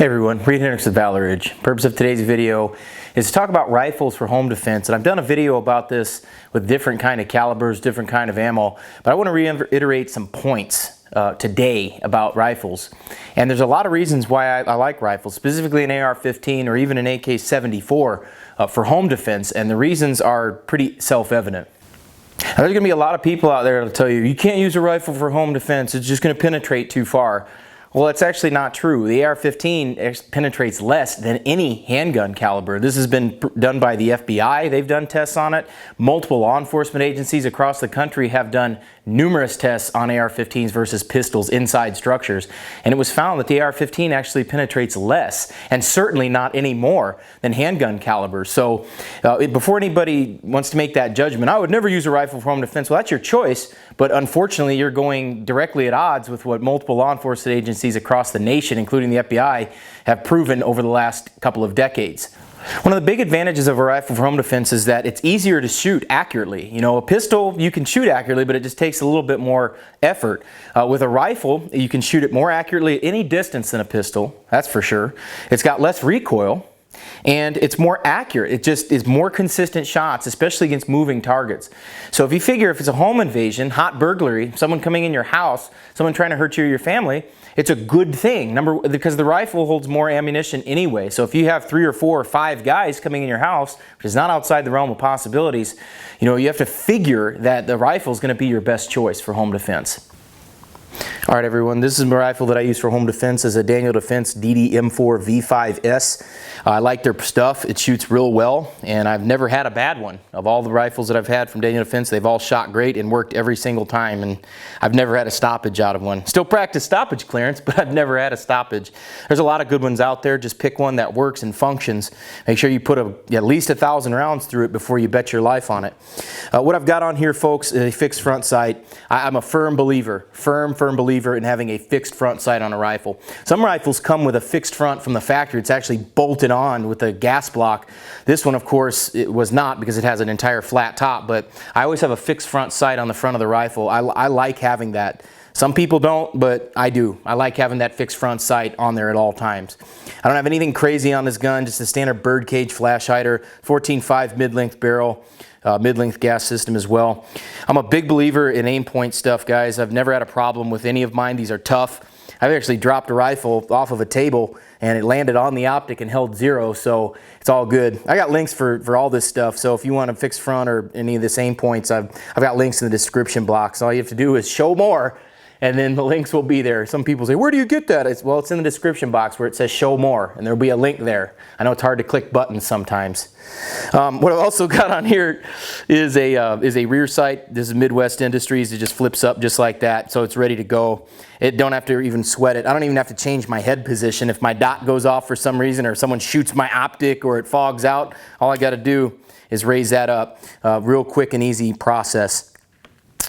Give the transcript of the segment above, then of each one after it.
Hey everyone, Reid Henrichs with Ridge. Purpose of today's video is to talk about rifles for home defense, and I've done a video about this with different kind of calibers, different kind of ammo, but I want to reiterate some points today about rifles. And there's a lot of reasons why I like rifles, specifically an AR-15 or even an AK-74 for home defense, and the reasons are pretty self-evident. Now, there's going to be a lot of people out there that'll tell you, you can't use a rifle for home defense, it's just going to penetrate too far. Well, it's actually not true. The AR-15 penetrates less than any handgun caliber. This has been done by the FBI. They've done tests on it. Multiple law enforcement agencies across the country have done numerous tests on AR-15s versus pistols inside structures. And it was found that the AR-15 actually penetrates less, and certainly not any more than handgun calibers. So before anybody wants to make that judgment, I would never use a rifle for home defense. Well, that's your choice, but unfortunately you're going directly at odds with what multiple law enforcement agencies across the nation, including the FBI, have proven over the last couple of decades. One of the big advantages of a rifle for home defense is that it's easier to shoot accurately. You know, a pistol, you can shoot accurately, but it just takes a little bit more effort. With a rifle, you can shoot it more accurately at any distance than a pistol, that's for sure. It's got less recoil, and it's more accurate. It just is more consistent shots, especially against moving targets. So if you figure if it's a home invasion, hot burglary, someone coming in your house, someone trying to hurt you or your family, it's a good thing. Because the rifle holds more ammunition anyway. So if you have 3 or 4 or 5 guys coming in your house, which is not outside the realm of possibilities, you know, you have to figure that the rifle is going to be your best choice for home defense. All right, everyone, this is my rifle that I use for home defense as a Daniel Defense DD-M4 V5S. I like their stuff. It shoots real well, and I've never had a bad one. Of all the rifles that I've had from Daniel Defense, they've all shot great and worked every single time, and I've never had a stoppage out of one. Still practice stoppage clearance, but I've never had a stoppage. There's a lot of good ones out there. Just pick one that works and functions. Make sure you put at least 1,000 rounds through it before you bet your life on it. What I've got on here, folks, is a fixed front sight. I'm a firm believer in having a fixed front sight on a rifle. Some rifles come with a fixed front from the factory. It's actually bolted on with a gas block. This one, of course, it was not, because it has an entire flat top, but I always have a fixed front sight on the front of the rifle. I like having that. Some people don't, but I do. I like having that fixed front sight on there at all times. I don't have anything crazy on this gun, just a standard birdcage flash hider, 14.5 mid-length barrel. Mid-length gas system as well. I'm a big believer in aim point stuff, guys. I've never had a problem with any of mine. These are tough. I've actually dropped a rifle off of a table and it landed on the optic and held 0, so it's all good. I got links for all this stuff, so if you want a fixed front or any of this aim points, I've got links in the description box. All you have to do is show more, and then the links will be there. Some people say, where do you get that? Well, it's in the description box where it says show more, and there'll be a link there. I know it's hard to click buttons sometimes. What I've also got on here is a rear sight. This is Midwest Industries. It just flips up just like that, so it's ready to go. It don't have to even sweat it. I don't even have to change my head position. If my dot goes off for some reason, or someone shoots my optic, or it fogs out, all I got to do is raise that up. Real quick and easy process.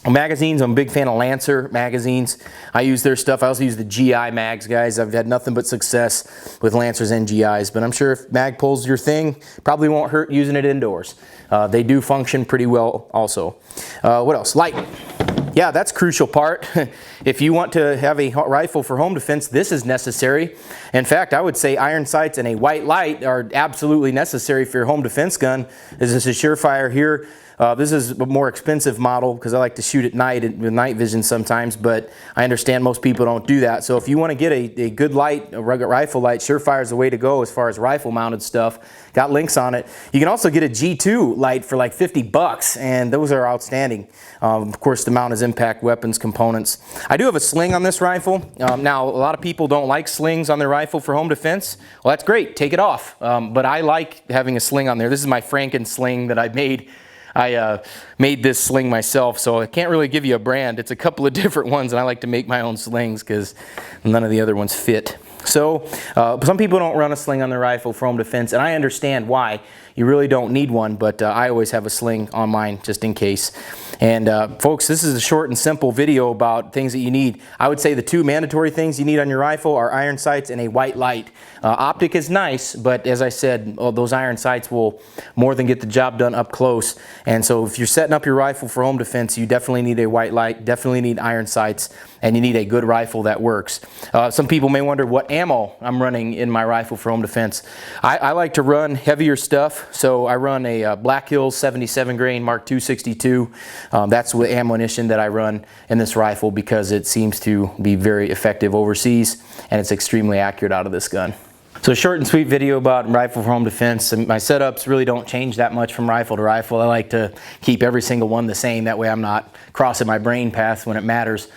Magazines, I'm a big fan of Lancer magazines. I use their stuff. I also use the GI mags, guys. I've had nothing but success with Lancers and GIs, but I'm sure if Magpul's your thing, probably won't hurt using it indoors. They do function pretty well also. What else? Light. Yeah, that's a crucial part. If you want to have a rifle for home defense, this is necessary. In fact, I would say iron sights and a white light are absolutely necessary for your home defense gun. This is a Surefire here. This is a more expensive model because I like to shoot at night with night vision sometimes, but I understand most people don't do that. So if you want to get a good light, a rugged rifle light, Surefire is the way to go as far as rifle mounted stuff. Got links on it. You can also get a G2 light for like 50 bucks, and those are outstanding. Of course, the mount is impact weapons components. I do have a sling on this rifle. Now, a lot of people don't like slings on their rifle for home defense. Well, that's great. Take it off. But I like having a sling on there. This is my Franken sling that I made. I made this sling myself, so I can't really give you a brand. It's a couple of different ones, and I like to make my own slings because none of the other ones fit. So some people don't run a sling on their rifle for home defense, and I understand why. You really don't need one, but I always have a sling on mine just in case. And folks, this is a short and simple video about things that you need. I would say the 2 mandatory things you need on your rifle are iron sights and a white light. Optic is nice, but as I said, those iron sights will more than get the job done up close. And so if you're setting up your rifle for home defense, you definitely need a white light, definitely need iron sights, and you need a good rifle that works. Some people may wonder what ammo I'm running in my rifle for home defense, I like to run heavier stuff. So I run a Black Hills 77 grain Mark II 62. That's the ammunition that I run in this rifle because it seems to be very effective overseas and it's extremely accurate out of this gun. So short and sweet video about rifle for home defense. And my setups really don't change that much from rifle to rifle. I like to keep every single one the same. That way I'm not crossing my brain paths when it matters.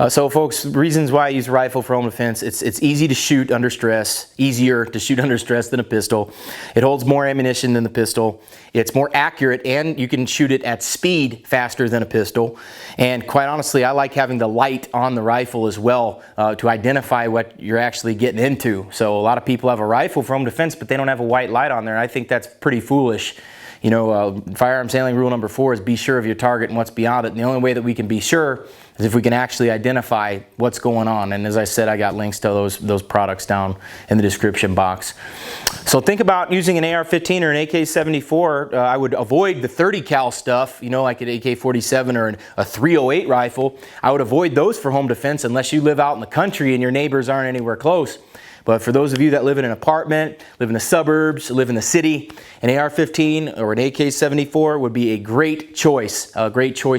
So folks, reasons why I use a rifle for home defense. It's easy to shoot under stress, easier to shoot under stress than a pistol. It holds more ammunition than the pistol. It's more accurate and you can shoot it at speed faster than a pistol. And quite honestly, I like having the light on the rifle as well to identify what you're actually getting into. So a lot of people have a rifle for home defense, but they don't have a white light on there. I think that's pretty foolish. You know, firearms handling rule number 4 is be sure of your target and what's beyond it. And the only way that we can be sure is if we can actually identify what's going on. And as I said, I got links to those products down in the description box. So think about using an AR-15 or an AK-74. I would avoid the 30 cal stuff, you know, like an AK-47 or a 308 rifle. I would avoid those for home defense unless you live out in the country and your neighbors aren't anywhere close. But for those of you that live in an apartment, live in the suburbs, live in the city, an AR-15 or an AK-74 would be a great choice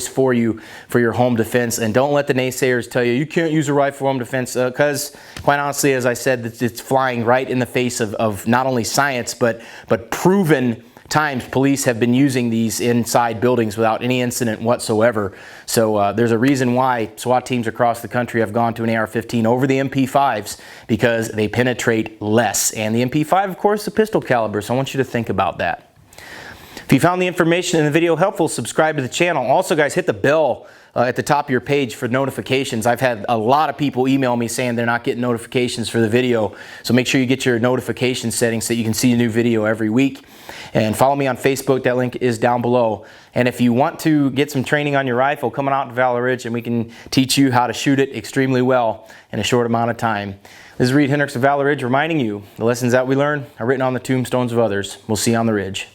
for you for your home defense. And don't let the naysayers tell you can't use a rifle for home defense because, quite honestly, as I said, it's flying right in the face of not only science but proven times police have been using these inside buildings without any incident whatsoever. So there's a reason why SWAT teams across the country have gone to an AR-15 over the MP5s because they penetrate less. And the MP5, of course, is a pistol caliber, so I want you to think about that. If you found the information in the video helpful, subscribe to the channel. Also, guys, hit the bell at the top of your page for notifications. I've had a lot of people email me saying they're not getting notifications for the video. So make sure you get your notification settings so that you can see a new video every week. And follow me on Facebook. That link is down below. And if you want to get some training on your rifle, come on out to Valley Ridge and we can teach you how to shoot it extremely well in a short amount of time. This is Reid Henrichs of Valley Ridge reminding you the lessons that we learn are written on the tombstones of others. We'll see you on the ridge.